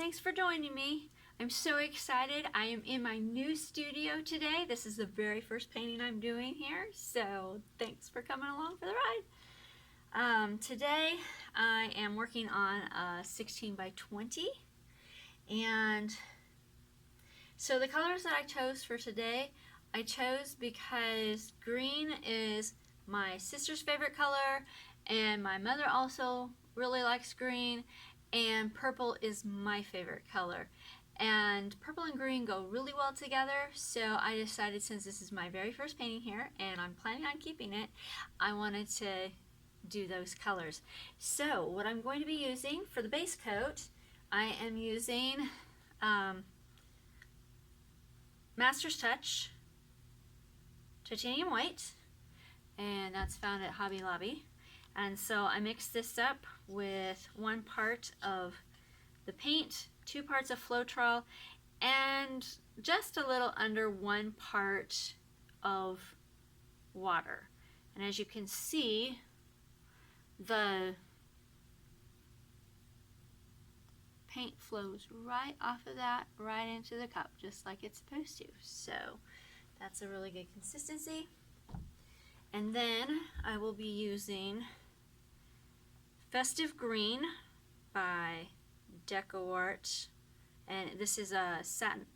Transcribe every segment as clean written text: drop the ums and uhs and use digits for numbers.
thanks for joining me. I'm so excited. I am in my new studio today. This is the very first painting I'm doing here, so thanks for coming along for the ride. Today I am working on a 16 by 20, and so the colors that I chose for today, I chose because green is my sister's favorite color, and my mother also really likes green, and purple is my favorite color. And purple and green go really well together, so I decided, since this is my very first painting here and I'm planning on keeping it, I wanted to do those colors. So what I'm going to be using for the base coat, I am using Master's Touch Titanium White, and that's found at Hobby Lobby. And so I mixed this up with 1 part of the paint, 2 parts of Floetrol, and just a little under 1 part of water. And as you can see, the paint flows right off of that right into the cup, just like it's supposed to. So that's a really good consistency. And then I will be using Festive Green by DecoArt, and this is a satin.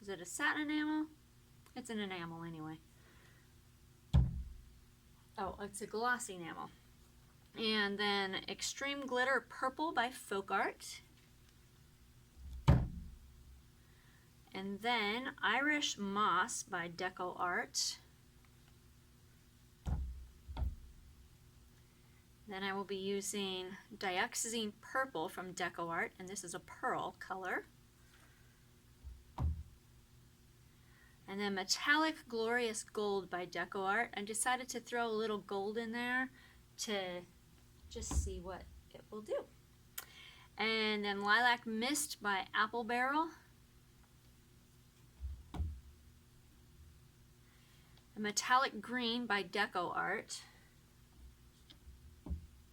Is it a satin enamel? It's an enamel anyway. Oh, it's a glossy enamel. And then Extreme Glitter Purple by FolkArt. And then Irish Moss by DecoArt. Then I will be using Dioxazine Purple from DecoArt, and this is a pearl color. And then Metallic Glorious Gold by DecoArt. I decided to throw a little gold in there to just see what it will do. And then Lilac Mist by Apple Barrel. A Metallic Green by DecoArt.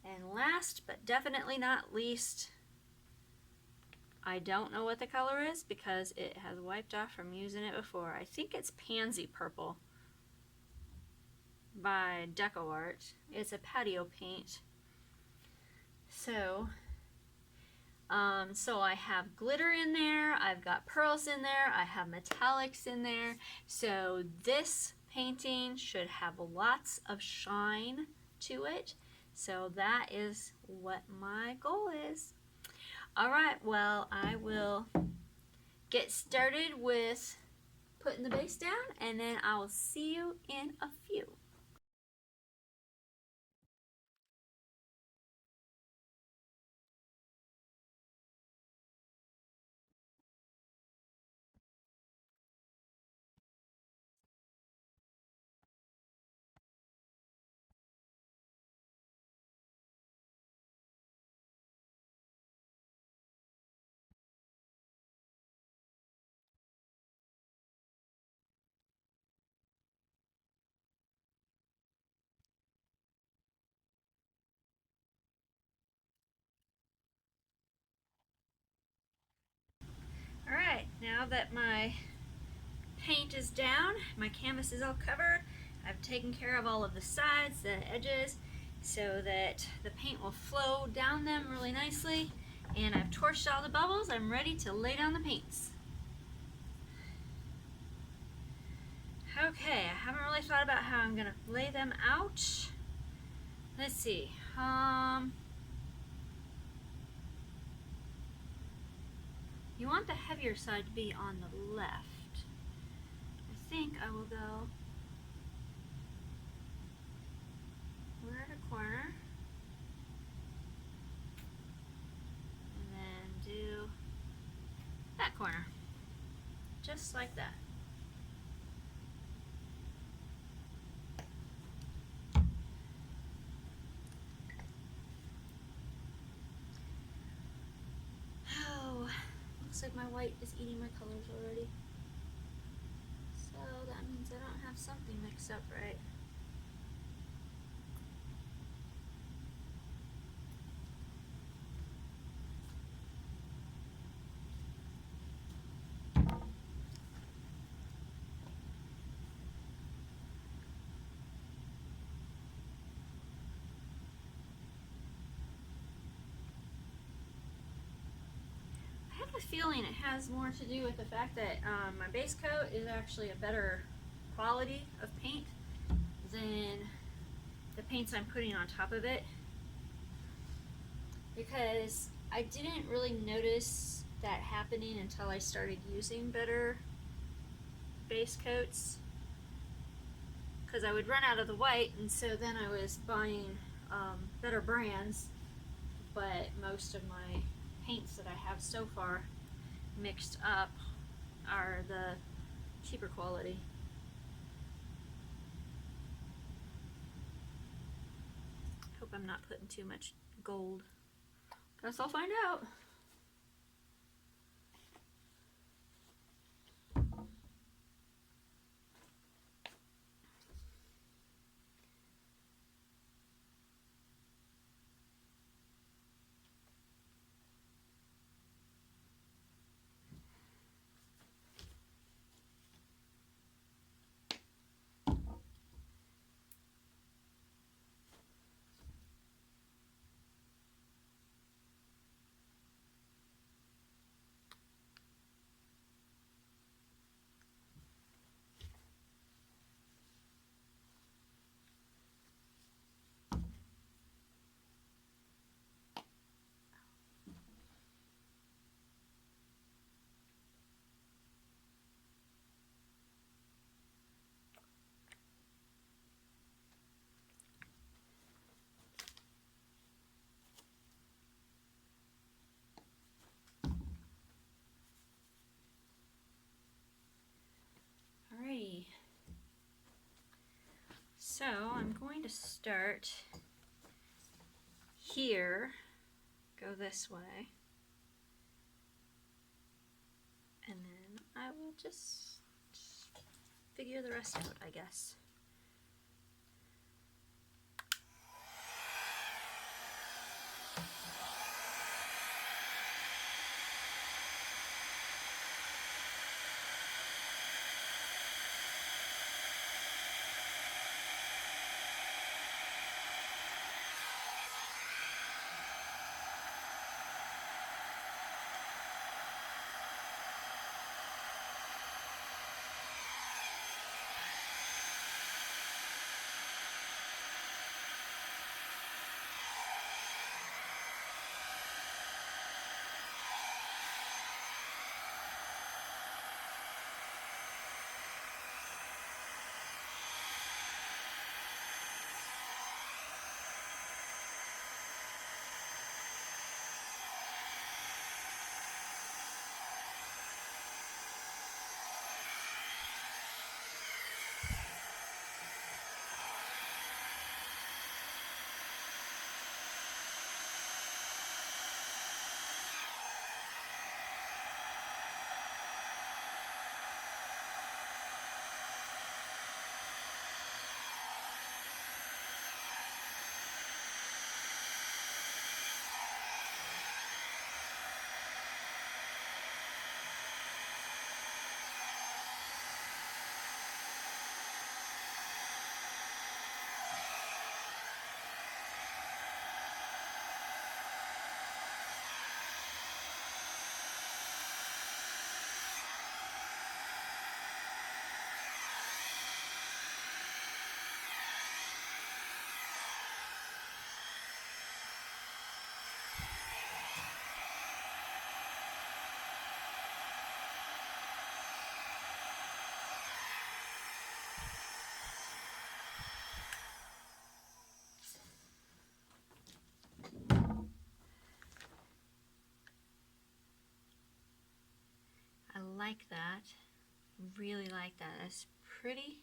And last but definitely not least, I don't know what the color is because it has wiped off from using it before. I think it's Pansy Purple by DecoArt. It's a patio paint. So I have glitter in there, I've got pearls in there, I have metallics in there. So this painting should have lots of shine to it. So that is what my goal is. Alright, well, I will get started with putting the base down, and then I will see you in a few. Alright, now that my paint is down, my canvas is all covered, I've taken care of all of the sides, the edges, so that the paint will flow down them really nicely. And I've torched all the bubbles. I'm ready to lay down the paints. Okay, I haven't really thought about how I'm going to lay them out. Let's see. You want the heavier side to be on the left. I think I will go corner to corner, and then do that corner, just like that. Oh, looks like my white is eating my colors already. So that means I don't have something mixed up right. a feeling it has more to do with the fact that my base coat is actually a better quality of paint than the paints I'm putting on top of it, because I didn't really notice that happening until I started using better base coats, because I would run out of the white, and so then I was buying better brands, but most of my paints that I have so far mixed up are the cheaper quality. Hope I'm not putting too much gold. Guess I'll find out. Alrighty. So I'm going to start here, go this way, and then I will just figure the rest out, I guess. I like that. Really like that. That's pretty.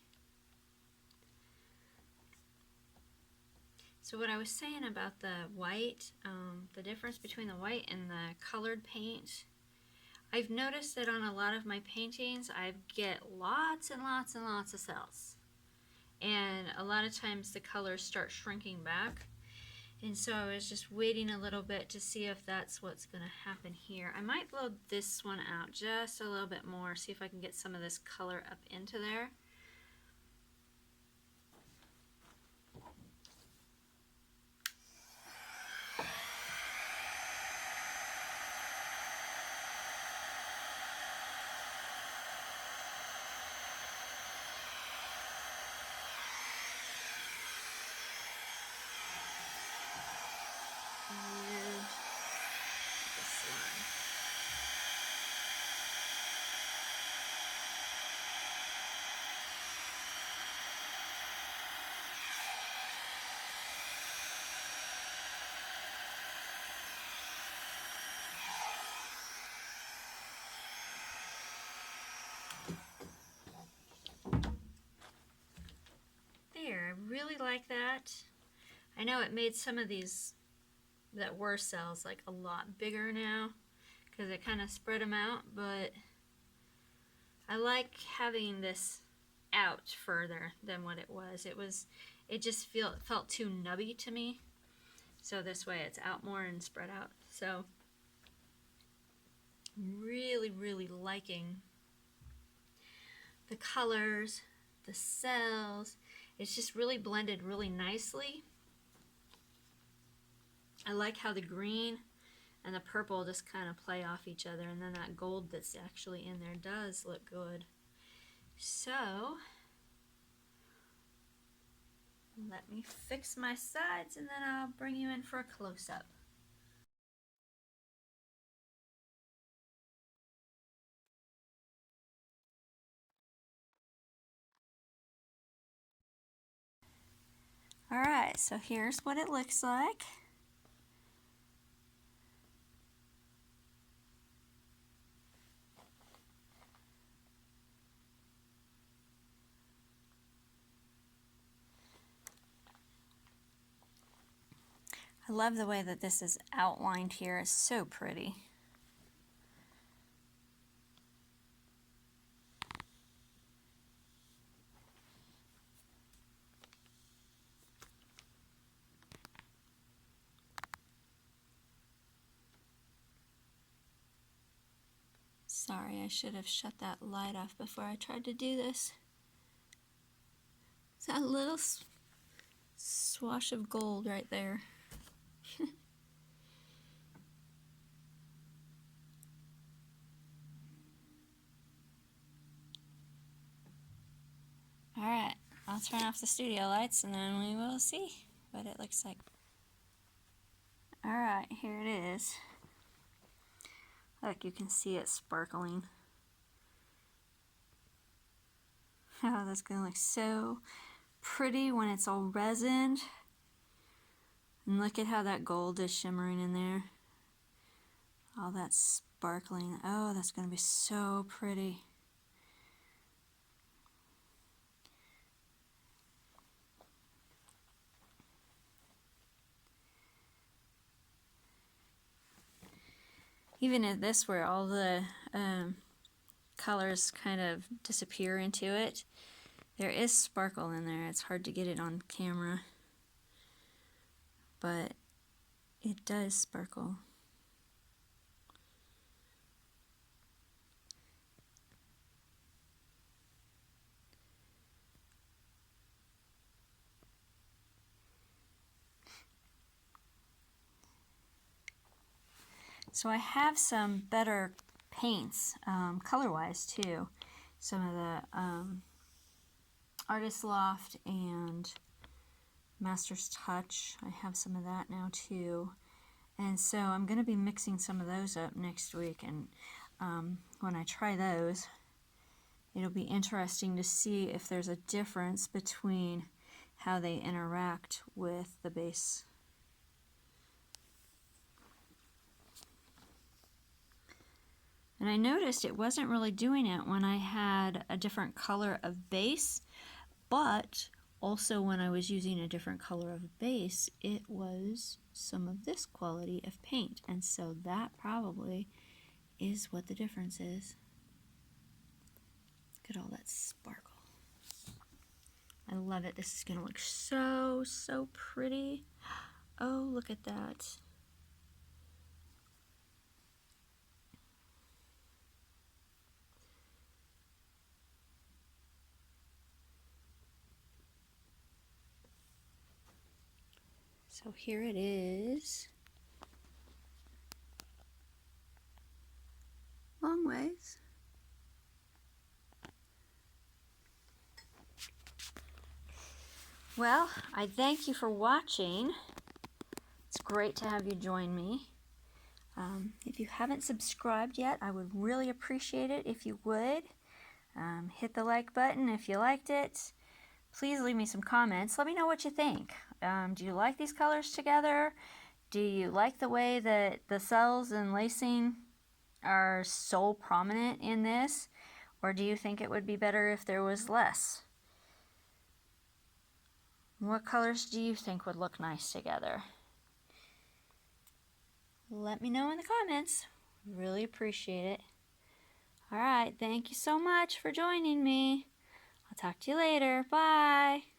So what I was saying about the white, the difference between the white and the colored paint, I've noticed that on a lot of my paintings I get lots and lots and lots of cells. And a lot of times the colors start shrinking back. And so I was just waiting a little bit to see if that's what's going to happen here. I might blow this one out just a little bit more, see if I can get some of this color up into there. really like that. I know it made some of these that were cells like a lot bigger now because it kind of spread them out, but I like having this out further than what it was. It just felt too nubby to me. So this way it's out more and spread out. So really, really liking the colors, the cells. It's just really blended really nicely. I like how the green and the purple just kind of play off each other, and then that gold that's actually in there does look good. So let me fix my sides and then I'll bring you in for a close-up. Alright, so here's what it looks like. I love the way that this is outlined here. It's so pretty. Sorry, I should have shut that light off before I tried to do this. It's that little swash of gold right there. Alright, I'll turn off the studio lights and then we will see what it looks like. Alright, here it is. Look, you can see it sparkling. Oh, that's going to look so pretty when it's all resined. And look at how that gold is shimmering in there. All that sparkling. Oh, that's going to be so pretty. Even if this where all the colors kind of disappear into it, there is sparkle in there. It's hard to get it on camera, but it does sparkle. So I have some better paints, color-wise too. Some of the Artist Loft and Master's Touch. I have some of that now too. And so I'm going to be mixing some of those up next week. And when I try those, it'll be interesting to see if there's a difference between how they interact with the base. And I noticed it wasn't really doing it when I had a different color of base, but also when I was using a different color of base, it was some of this quality of paint. And so that probably is what the difference is. Look at all that sparkle. I love it. This is going to look so, so pretty. Oh, look at that. So here it is. Long ways. Well, I thank you for watching. It's great to have you join me. If you haven't subscribed yet, I would really appreciate it if you would. Hit the like button if you liked it. Please leave me some comments. Let me know what you think. Do you like these colors together? Do you like the way that the cells and lacing are so prominent in this? Or do you think it would be better if there was less? What colors do you think would look nice together? Let me know in the comments. Really appreciate it. Alright, thank you so much for joining me. I'll talk to you later. Bye.